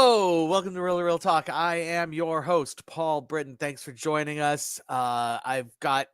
Hello, welcome to Really Real Talk. I am your host, Paul Britton. Thanks for joining us. I've got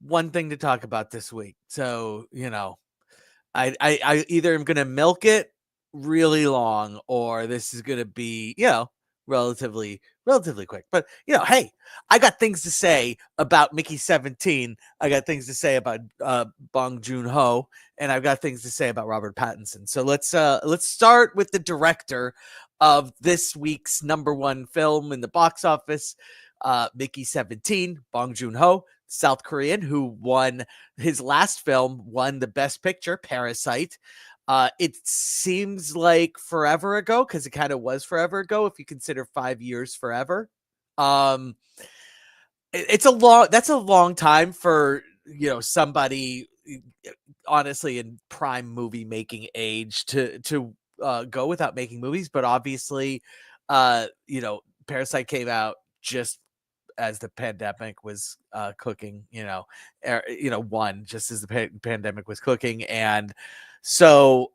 one thing to talk about this week. So, I either am going to milk it really long, or this is going to be, relatively quick. But hey, I got things to say about Mickey 17. I got things to say about Bong Joon Ho, and I've got things to say about Robert Pattinson. So let's start with the director of this week's number one film in the box office, Mickey 17, Bong Joon Ho, South Korean, who won his last film, won the Best Picture, Parasite. It seems like forever ago, because it kind of was forever ago if you consider 5 years forever. Um, that's a long time for somebody honestly in prime movie making age to go without making movies. But obviously, Parasite came out just as the pandemic was cooking, one just as the pandemic was cooking. And so,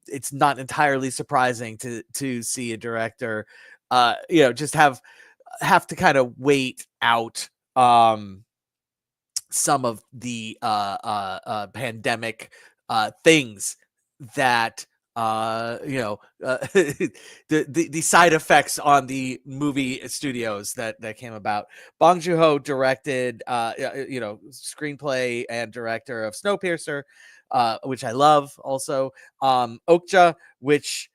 it's not entirely surprising to see a director, just have to kind of wait out some of the pandemic things that the side effects on the studios that came about. Bong Joon Ho directed screenplay and director of Snowpiercer, which I love. Also, Okja, which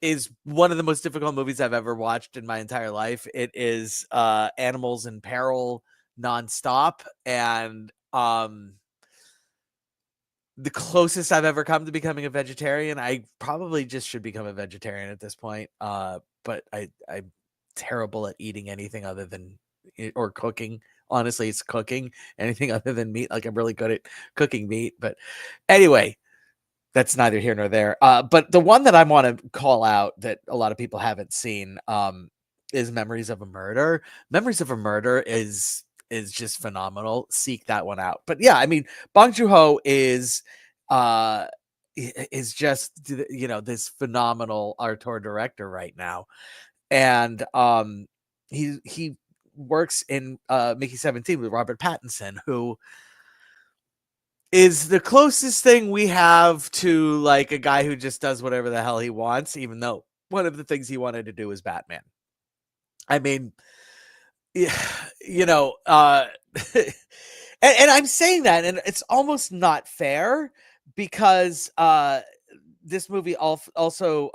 is one of the most difficult movies I've ever watched in my entire life. It is animals in peril nonstop, and the closest I've ever come to becoming a vegetarian. I probably just should become a vegetarian at this point. But I'm terrible at eating anything other than or cooking. Honestly, it's cooking anything other than meat. Like, I'm really good at cooking meat. But anyway, that's neither here nor there. But the one that I want to call out that a lot of people haven't seen is Memories of a Murder. Memories of a Murder is just phenomenal. Seek that one out. But yeah, I mean, Bong Joon Ho uh is just this phenomenal auteur director right now. And he works in Mickey 17 with Robert Pattinson, who is the closest thing we have to like a guy who just does whatever the hell he wants, even though one of the things he wanted to do was Batman. I mean, yeah, and I'm saying that, and it's almost not fair because this movie also,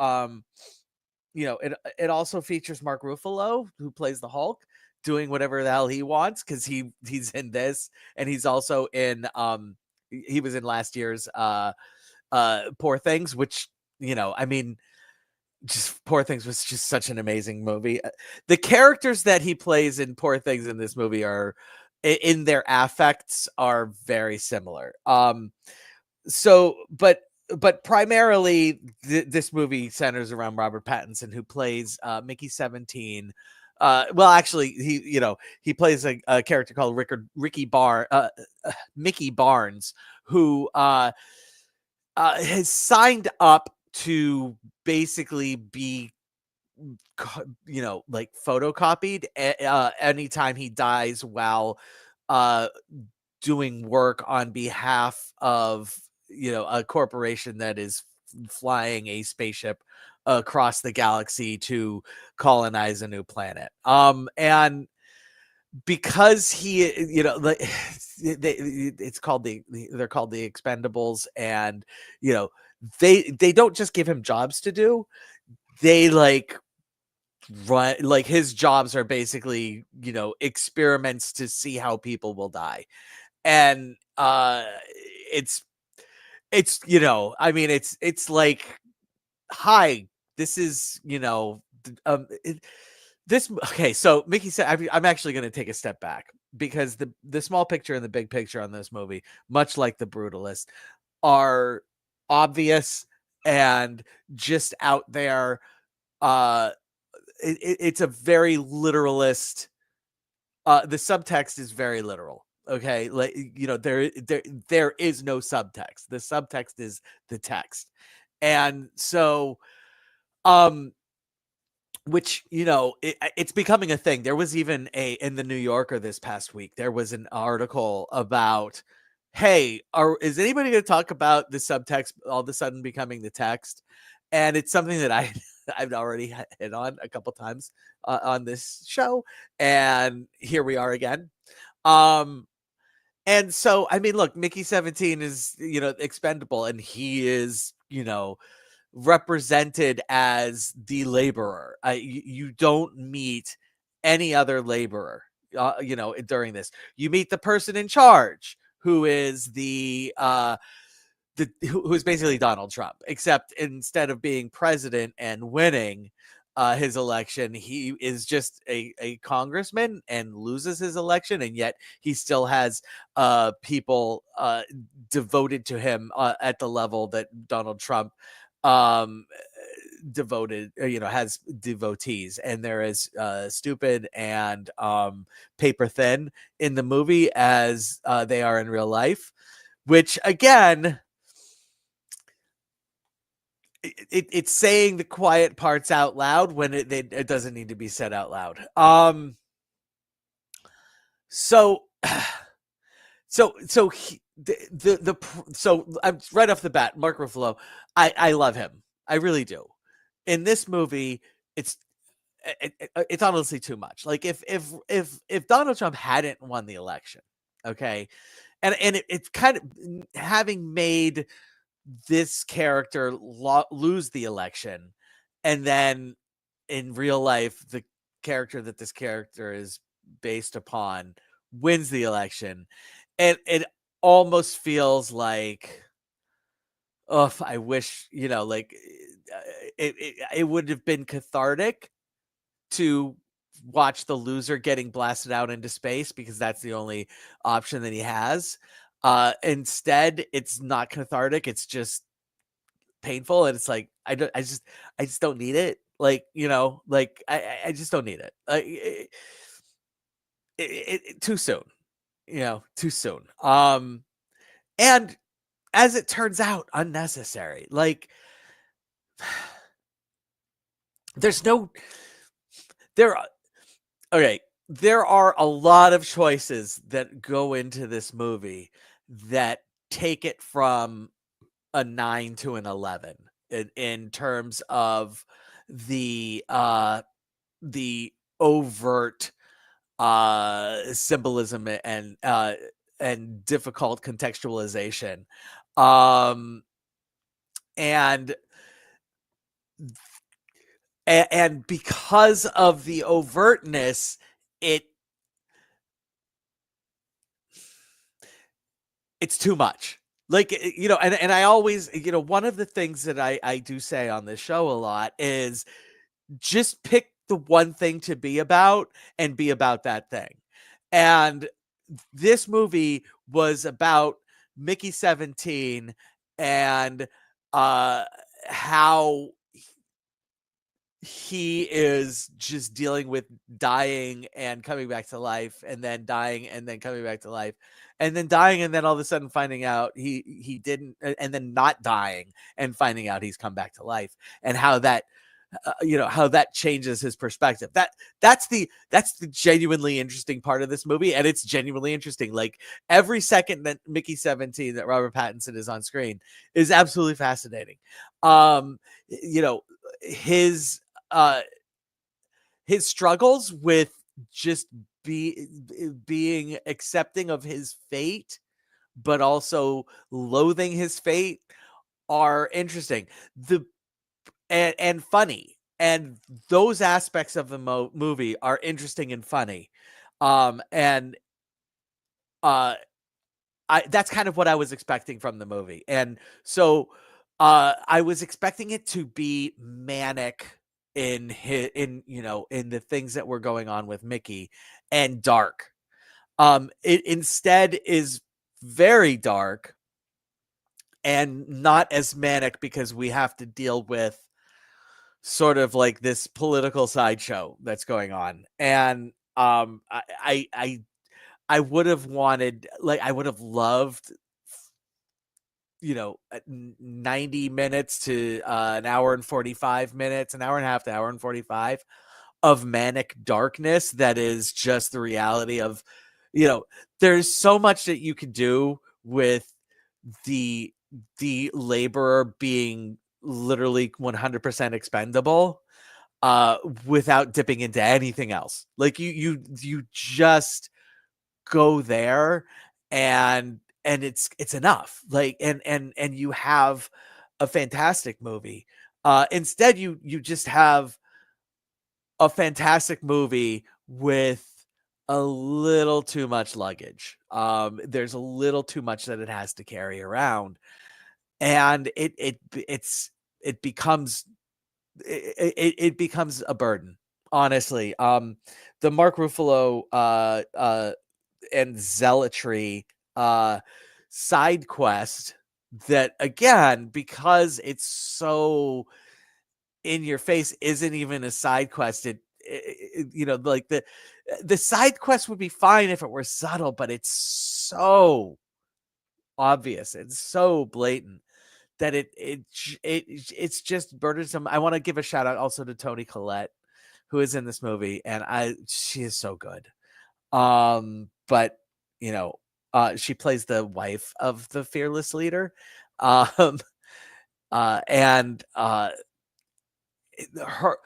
it also features Mark Ruffalo, who plays the Hulk, doing whatever the hell he wants, because he's in this, and he's also in he was in last year's Poor Things, which I mean, just Poor Things was just such an amazing movie. The characters that he plays in Poor Things in this movie are in their affects are very similar. So but primarily this movie centers around Robert Pattinson, who plays Mickey 17. Well, actually, he plays a character called Mickey Barnes, who has signed up to basically be like photocopied anytime he dies while uh doing work on behalf of a corporation that is flying a spaceship across the galaxy to colonize a new planet. And because he like they're called the Expendables, and they don't just give him jobs to do. They run, like, his jobs are basically experiments to see how people will die. And it's I mean, it's like, hi, this is this okay. So Mickey said, I'm actually going to take a step back, because the small picture and the big picture on this movie, much like The Brutalist, are obvious and just out there. uh it's a very literalist. The subtext is very literal. Okay, like, there is no subtext. The subtext is the text. And so, um which, it's becoming a thing. There was even in the New Yorker this past week, there was an article about, hey, is anybody going to talk about the subtext all of a sudden becoming the text? And it's something that I've already hit on a couple times on this show, and here we are again. Um, and so, I mean, look, Mickey 17 is, expendable, and he is, represented as the laborer. You don't meet any other laborer, during this. You meet the person in charge, who is who is basically Donald Trump, except instead of being president and winning his election, he is just a congressman and loses his election, and yet he still has people devoted to him at the level that Donald Trump um devoted has devotees. And there is stupid and paper thin in the movie as they are in real life, which again, it's saying the quiet parts out loud when it doesn't need to be said out loud. So I'm right off the bat, Mark Ruffalo, I love him, I really do. In this movie, it's it's honestly too much. Like, if Donald Trump hadn't won the election, okay, and it's kind of having made this character lose the election, and then in real life, the character that this character is based upon wins the election, and it almost feels like, oh, I wish, like, it would have been cathartic to watch the loser getting blasted out into space, because that's the only option that he has. Instead, it's not cathartic. It's just painful, and it's like, I just don't need it. Like, like, I just don't need it. Too soon, too soon. And as it turns out, unnecessary. Like, there's no there. Okay, there are a lot of choices that go into this movie that take it from a 9 to an 11 in terms of the overt symbolism and difficult contextualization. Um and and because of the overtness, it it's too much. Like, and I always, one of the things that I do say on this show a lot is, just pick the one thing to be about and be about that thing. And this movie was about Mickey 17 and how he is just dealing with dying and coming back to life, and then dying and then coming back to life, and then dying, and then all of a sudden finding out he didn't, and then not dying and finding out he's come back to life, and how that how that changes his perspective. That's the genuinely interesting part of this movie, and it's genuinely interesting. Like, every second that Mickey 17, that Robert Pattinson is on screen, is absolutely fascinating. um you know his uh his struggles with just being accepting of his fate, but also loathing his fate, are interesting. The and funny, and those aspects of the movie are interesting and funny. And uh that's kind of what I was expecting from the movie. And so I was expecting it to be manic in the things that were going on with Mickey, and dark. It instead is very dark and not as manic, because we have to deal with sort of like this political sideshow that's going on. And I would have wanted, like, I would have loved 90 minutes to an hour and 45 minutes, an hour and a half to hour and 45 of manic darkness that is just the reality of, there's so much that you could do with the laborer being literally 100% expendable, uh without dipping into anything else. Like you just go there, and it's enough. Like, and you have a fantastic movie. Instead, you just have a fantastic movie with a little too much luggage. There's a little too much that it has to carry around, and it becomes it becomes a burden. Honestly, the Mark Ruffalo and zealotry uh side quest, that again, because it's so in your face, isn't even a side quest. Like the side quest would be fine if it were subtle, but it's so obvious and so blatant that it's just burdensome. I want to give a shout out also to Toni Collette, who is in this movie, and she is so good. But she plays the wife of the fearless leader. Um, and her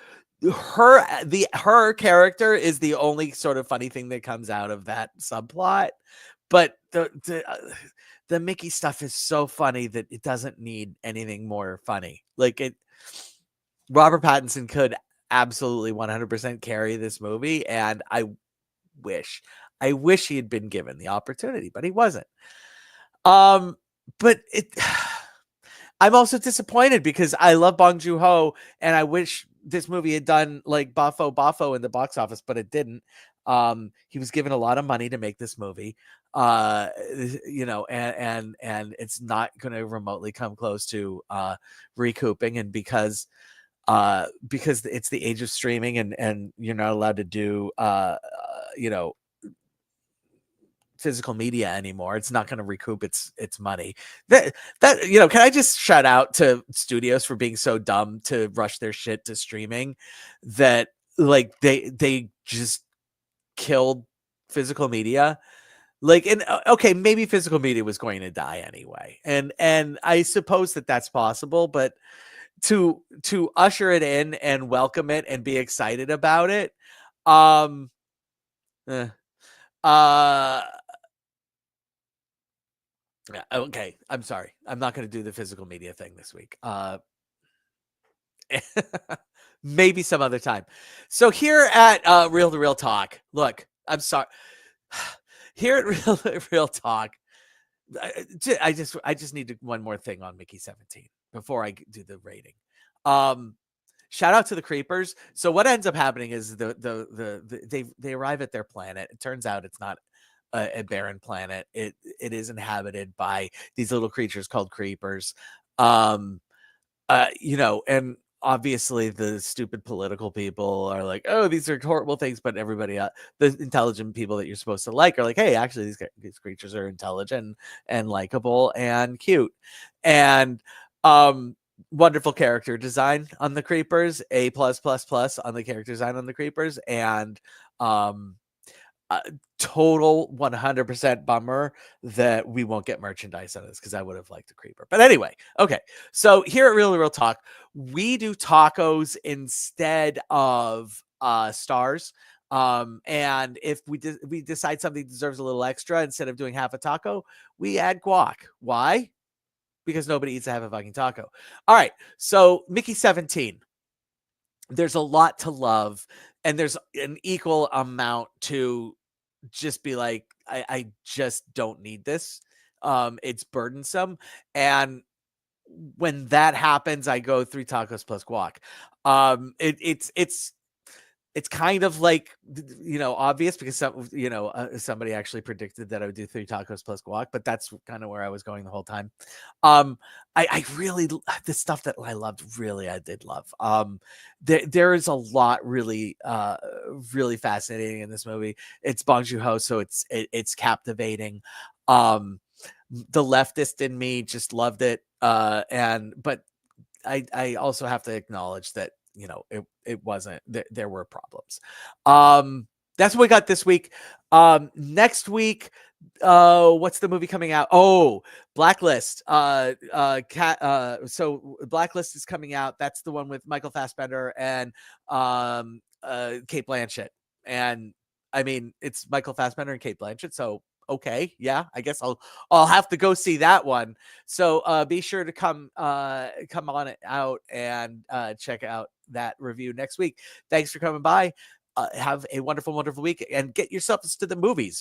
her character is the only sort of funny thing that comes out of that subplot. But the Mickey stuff is so funny that it doesn't need anything more funny. Like, Robert Pattinson could absolutely 100% carry this movie, and wish wish he had been given the opportunity, but he wasn't. But I'm also disappointed because I love Bong Joon Ho, and I wish this movie had done like Buffo in the box office, but it didn't. He was given a lot of money to make this movie, and it's not going to remotely come close to recouping. And because it's the age of streaming, and you're not allowed to do you know physical media anymore, it's not going to recoup its money. Can I just shout out to studios for being so dumb to rush their shit to streaming, that like they just killed physical media. Like, and okay, maybe physical media was going to die anyway, and I suppose that's possible, but to usher it in and welcome it and be excited about it, um eh, uh yeah, okay, I'm sorry. I'm not going to do the physical media thing this week. Maybe some other time. So here at Real to Real Talk, look, I'm sorry. Here at Real Talk, I just need one more thing on Mickey 17 before I do the rating. Shout out to the creepers. So what ends up happening is they arrive at their planet. It turns out it's not a barren planet. It is inhabited by these little creatures called creepers. Um, and obviously the stupid political people are like, oh, these are horrible things, but everybody, the intelligent people that you're supposed to like, are like, hey, actually, these creatures are intelligent and likable and cute, and wonderful character design on the creepers, A+++ on the character design on the creepers, and um total 100% bummer that we won't get merchandise on this, because I would have liked a creeper. But anyway, okay. So here at Real Talk, we do tacos instead of stars. And if we decide something deserves a little extra, instead of doing half a taco, we add guac. Why? Because nobody eats a half a fucking taco. All right. So Mickey 17. There's a lot to love, and there's an equal amount to just be like, I just don't need this. It's burdensome. And when that happens, I go 3 tacos plus guac. It's kind of like, obvious, because somebody actually predicted that I would do 3 tacos plus guac, but that's kind of where I was going the whole time. I really, the stuff that I loved, really, I did love. There is a lot really, really fascinating in this movie. It's Bong Joon Ho, so it's captivating. the leftist in me just loved it. But I also have to acknowledge that, it wasn't, there were problems. That's what we got this week. Next week, what's the movie coming out? Oh, Blacklist. So Blacklist is coming out. That's the one with Michael Fassbender and Kate Blanchett. And I mean, it's Michael Fassbender and Kate Blanchett, so okay, yeah, I guess I'll have to go see that one. So be sure to come on it out and check out that review next week. Thanks for coming by. Have a wonderful, wonderful week, and get yourselves to the movies.